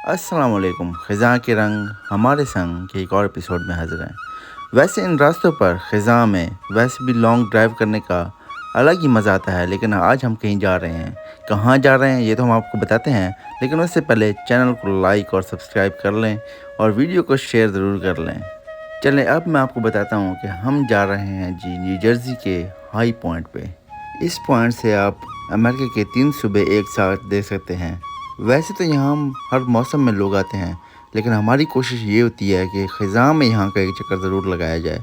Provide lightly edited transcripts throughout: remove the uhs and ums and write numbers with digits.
अस्सलाम वालेकुम। ख़ज़ां के रंग हमारे संग के एक और एपिसोड में हाज़िर हैं। वैसे इन रास्तों पर ख़ज़ां में वैसे भी लॉन्ग ड्राइव करने का अलग ही मज़ा आता है, लेकिन आज हम कहीं जा रहे हैं। कहाँ जा रहे हैं ये तो हम आपको बताते हैं, लेकिन उससे पहले चैनल को लाइक और सब्सक्राइब कर लें और वीडियो को शेयर ज़रूर कर लें। चलें अब मैं आपको बताता हूँ कि हम जा रहे हैं जी न्यू जर्सी के हाई पॉइंट पे। इस पॉइंट से आप अमेरिका के 3 सूबे एक साथ देख सकते हैं। वैसे तो यहाँ हम हर मौसम में लोग आते हैं, लेकिन हमारी कोशिश ये होती है कि ख़ज़ां में यहाँ का एक चक्कर ज़रूर लगाया जाए।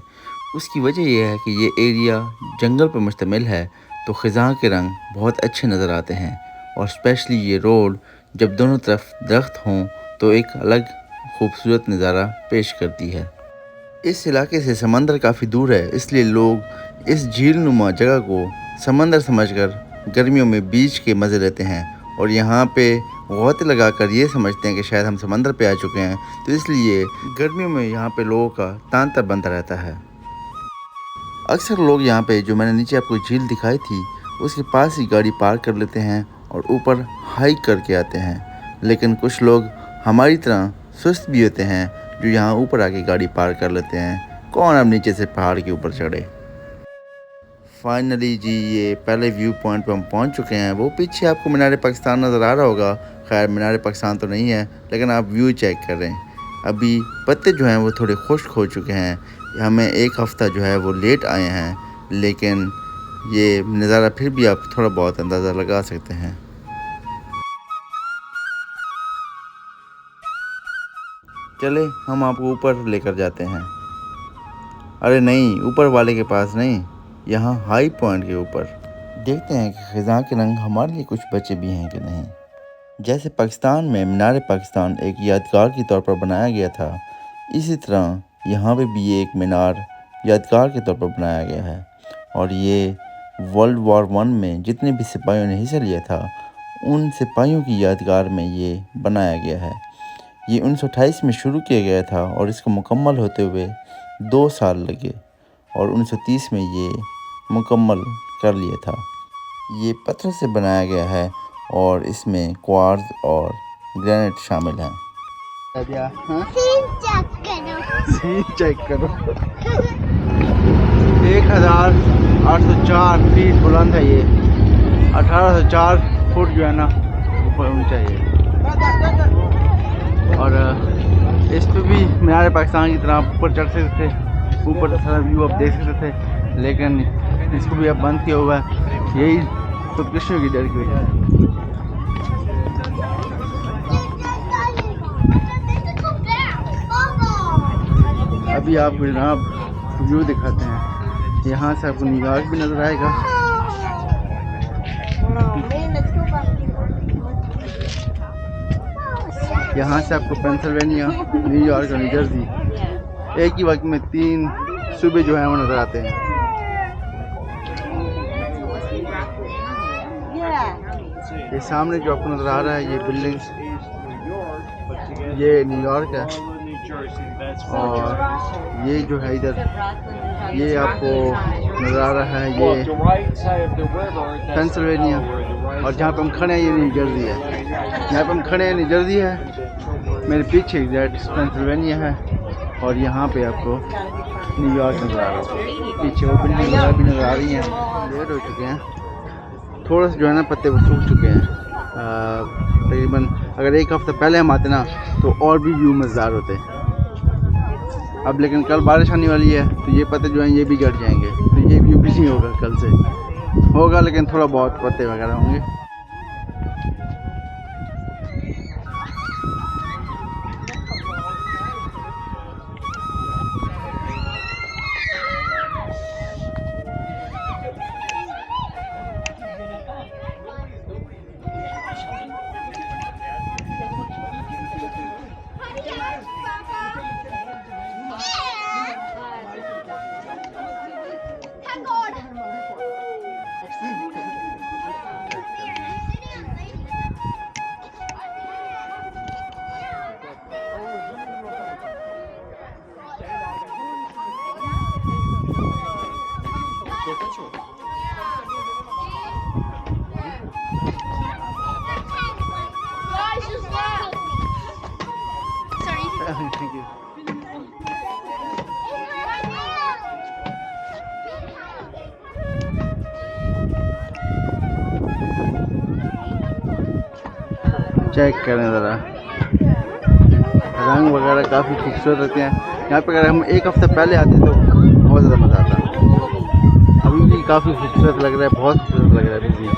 उसकी वजह यह है कि ये एरिया जंगल पर मुश्तमिल है, तो ख़ज़ां के रंग बहुत अच्छे नज़र आते हैं और स्पेशली ये रोड जब दोनों तरफ दरख्त हों तो एक अलग खूबसूरत नज़ारा पेश करती है। इस इलाके से समंदर काफ़ी दूर है, इसलिए लोग इस झील नुमा जगह को समंदर समझकर गर्मियों में बीच के मज़े लेते हैं और यहाँ पे गौते लगाकर ये समझते हैं कि शायद हम समंदर पे आ चुके हैं, तो इसलिए गर्मियों में यहाँ पे लोगों का तांता बनता रहता है। अक्सर लोग यहाँ पे जो मैंने नीचे आपको झील दिखाई थी उसके पास ही गाड़ी पार्क कर लेते हैं और ऊपर हाइक करके आते हैं, लेकिन कुछ लोग हमारी तरह सुस्त भी होते हैं जो यहाँ ऊपर आके गाड़ी पार्क कर लेते हैं। कौन अब नीचे से पहाड़ के ऊपर चढ़े। फाइनली जी ये पहले व्यू पॉइंट पे हम पहुँच चुके हैं। वो पीछे आपको मीनार पाकिस्तान नज़र आ रहा होगा। खैर मीनार पाकिस्तान तो नहीं है, लेकिन आप व्यू चेक कर रहे हैं। अभी पत्ते जो हैं वो थोड़े खुश्क हो चुके हैं। हमें एक हफ़्ता जो है वो लेट आए हैं, लेकिन ये नज़ारा फिर भी आप थोड़ा बहुत अंदाज़ा लगा सकते हैं। चले हम आपको ऊपर लेकर जाते हैं। अरे नहीं, ऊपर वाले के पास नहीं, यहाँ हाई पॉइंट के ऊपर। देखते हैं कि ख़ज़ां के रंग हमारे लिए कुछ बचे भी हैं कि नहीं। जैसे पाकिस्तान में मीनार पाकिस्तान एक यादगार के तौर पर बनाया गया था, इसी तरह यहाँ पे भी एक मीनार यादगार के तौर पर बनाया गया है और ये वर्ल्ड वॉर 1 में जितने भी सिपाहियों ने हिस्सा लिया था उन सिपाहियों की यादगार में ये बनाया गया है। ये 1928 में शुरू किया गया था और इसको मुकम्मल होते हुए 2 साल लगे और 1930 में ये मुकम्मल कर लिया था। ये पत्थर से बनाया गया है और इसमें क्वार्ट्ज और ग्रेनाइट शामिल हैं। सीन चेक करो 1804 फीट बुलंद है ये, 1804 फुट जो है ना ऊपर ऊंचा है। और इस पे भी मीनार पाकिस्तान की तरह ऊपर चढ़ सकते थे, ऊपर से सारा व्यू आप देख सकते थे, लेकिन इसको भी अब बंद किया हुआ है। यही खुदकुशियों की डर की वजह है। अभी आपको जनाब व्यू दिखाते हैं। यहाँ से आपको न्यूयॉर्क भी नज़र आएगा। यहाँ से आपको पेंसिल्वेनिया, न्यूयॉर्क और न्यू जर्सी एक ही वक्त में 3 सूबे जो हैं वो नज़र आते हैं। ये सामने जो आपको नज़र आ रहा है ये बिल्डिंग, ये न्यूयॉर्क है और ये जो है इधर ये आपको नज़र आ रहा है ये पेंसिल्वेनिया, और जहाँ पे हम खड़े हैं ये न्यू जर्सी है। यहाँ पे हम खड़े हैं न्यू जर्सी है, मेरे पीछे एग्जैक्ट पेंसिल्वेनिया है और यहाँ पे आपको न्यूयॉर्क नज़र आ रहा है। पीछे वो बिल्डिंग वगैरह भी नज़र आ रही हैं। लेट हो चुके हैं, थोड़ा सा जो है ना पत्ते वो सूख चुके हैं। तकरीबन अगर एक हफ़्ता पहले हम आते ना तो और भी व्यू मज़ेदार होते। अब लेकिन कल बारिश आने वाली है तो ये पत्ते जो हैं ये भी झड़ जाएंगे, तो ये व्यू भी नहीं होगा, कल से होगा लेकिन थोड़ा बहुत पत्ते वगैरह होंगे। Thank you. चेक करें ज़रा, रंग वगैरह काफ़ी खूबसूरत रहते हैं यहाँ पे। अगर हम एक हफ्ते पहले आते तो बहुत ज़्यादा मज़ा आता। अभी भी काफ़ी खूबसूरत लग रहा है, बहुत खूबसूरत लग रहा है अभी भी।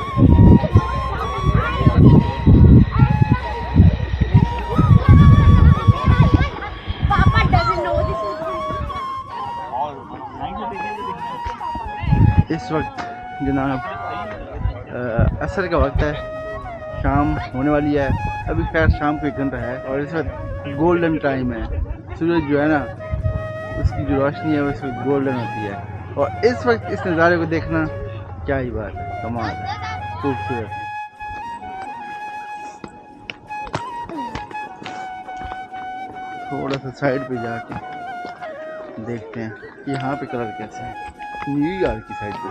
इस वक्त जनाब असर का वक्त है, शाम होने वाली है। अभी खैर शाम को 1 घंटा है और इस वक्त गोल्डन टाइम है। सूरज जो है ना, उसकी जो रोशनी है वो इस वक्त गोल्डन होती है। और इस वक्त इस नज़ारे को देखना क्या ही बात है, कमाल है, खूबसूरत। थोड़ा सा साइड पे जाके देखते हैं कि यहाँ पे कलर कैसा है, न्यूयॉर्क की साइड पे।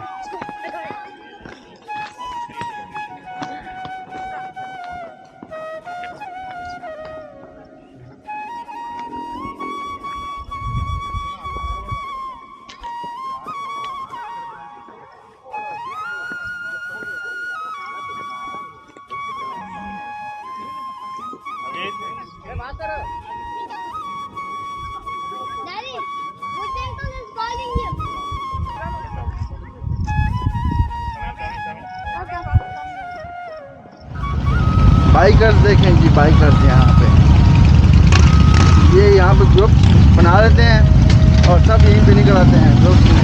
Daddy, which uncle is calling you? Bikers देखें जी, बाइकर्स यहाँ पे, ये यहाँ पे ग्रुप बना लेते हैं और सब यहीं पे निकल आते हैं ग्रुप्स में।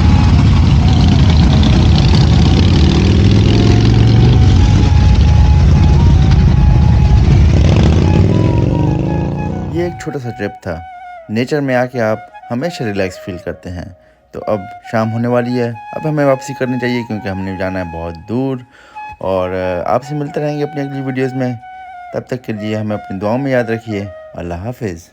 ये एक छोटा सा ट्रिप था। नेचर में आके आप हमेशा रिलैक्स फील करते हैं। तो अब शाम होने वाली है, अब हमें वापसी करनी चाहिए क्योंकि हमने जाना है बहुत दूर। और आपसे मिलते रहेंगे अपनी अगली वीडियोस में। तब तक के लिए हमें अपनी दुआओं में याद रखिए। अल्लाह हाफिज़।